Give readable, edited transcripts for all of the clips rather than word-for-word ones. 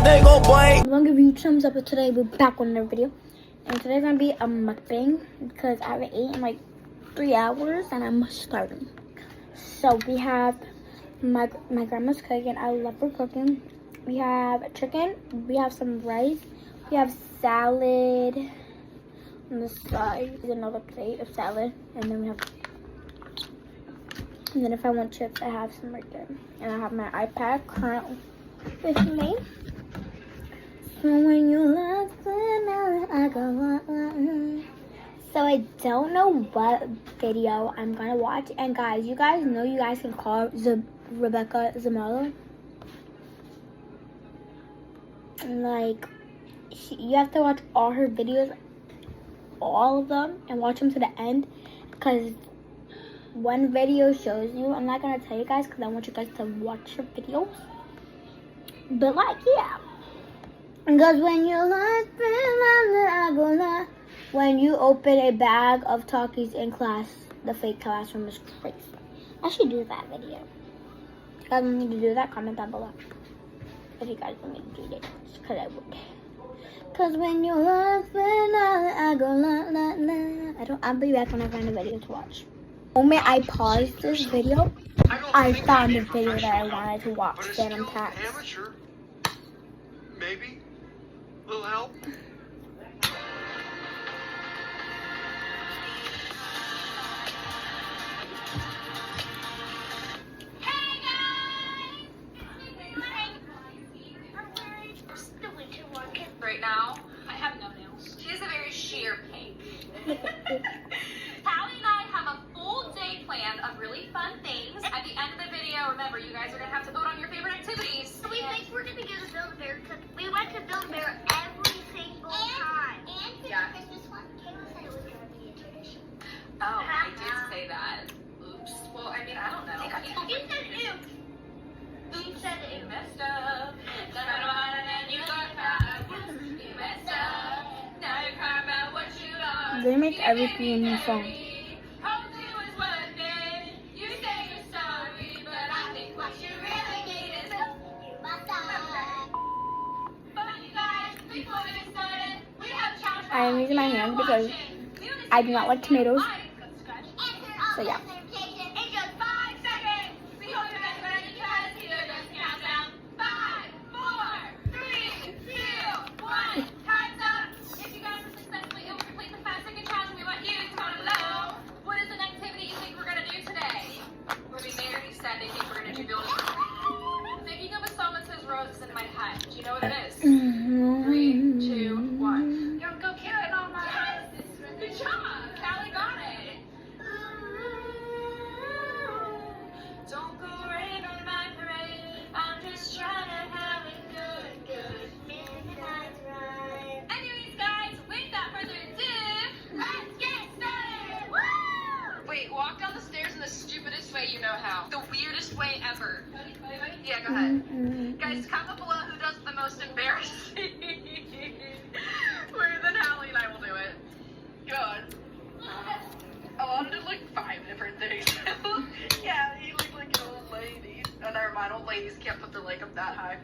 they go boy. I'm gonna give you thumbs up, but today we're back with another video. And today's gonna be a mukbang because I haven't eaten in like 3 hours and I'm starving. So we have my grandma's cooking. I love her cooking. We have chicken. We have some rice. We have salad. On the side is another plate of salad, and then we have. And then if I want chips, I have some right there. And I have my iPad currently with me. So when you laugh, I go on. So I don't know what video I'm gonna watch. And guys, you guys know you guys can call Rebecca Zamalo. Like, you have to watch all her videos, all of them, and watch them to the end. Because one video shows you, I'm not gonna tell you guys because I want you guys to watch her videos. But like, yeah. Because when you open a bag of Takis in class, the fake classroom is crazy. I should do that video. If you guys want me to do that, comment down below. If you guys want me to do that, because I would. Because when you're laughing, I go la la la. I'll be back when I find a video to watch. The moment I paused this video, I found a video that I wanted to watch. Phantom Tax. Amateur. Maybe. Little help. Right now, I have no nails. She is a very sheer pink. Hallie and I have a full day planned of really fun things. At the end of the video, remember, you guys are going to have to vote on your favorite activities. So we think we're going to go to Build-A-Bear because we went to Build-A-Bear every single time. And for the Christmas one, Kayla said it was going to be a tradition. Oh, I did say that. Oops. Well, I mean, I don't know. You said oops. You said You oops. messed up. And you got caught. You messed up. Now you're crying about what you lost. They make everything in the song. Hope it was worth it. You say you're sorry, but I think what you really need is But you guys, before we get started, we have challenge. I am using my hand because I do not like tomatoes. So yeah. In just 5 seconds, we hope you guys are ready. You guys see the countdown. 5, 4, 3, 2, 1. Time's up. If you guys have successfully complete the 5-second challenge, we want you to comment below. What is an activity you think we're gonna do today? Ruby Mary said they think we're gonna do Build-A-Bear. Thinking of a song that says roses in my head. Do you know what it is? 3, 2, 1. Don't go carrying on my head. Good job. Callie got it. Don't go rain on my parade. I'm just trying to have it good, good. Midnight's right. Anyways, guys, without further ado, let's get started. Woo! Wait, walk down the stairs in the stupidest way you know how. The weirdest way ever. Yeah, go ahead. Guys, comment below who does the most embarrassing. Then Hallie and I will do it. Good. Alana did like 5 different things. Yeah, he looked like an old lady. Oh, never mind. Old ladies can't put their leg up that high.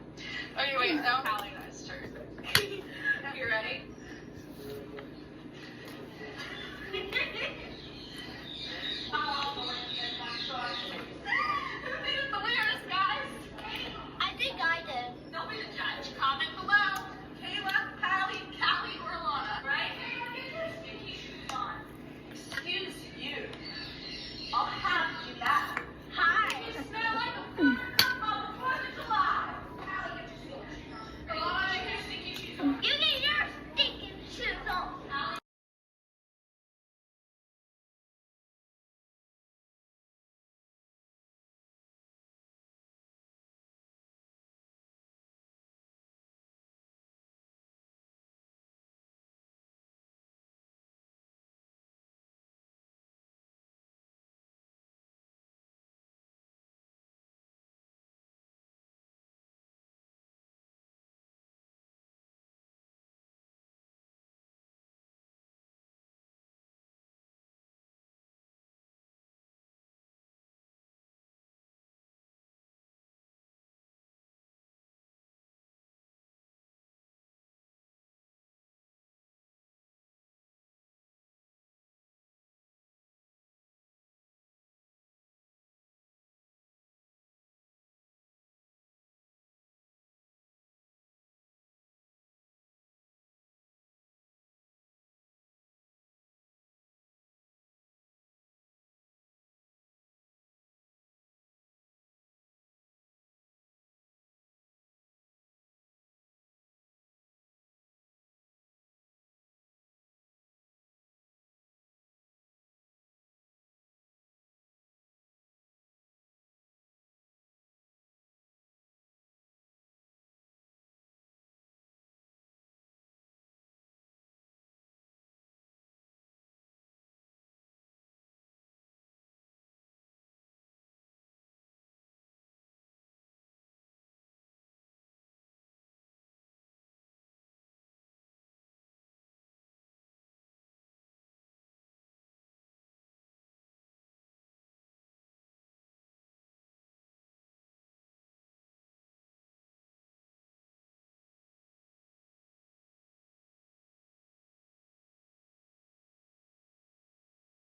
Anyway, now Hallie and I's turn. You ready?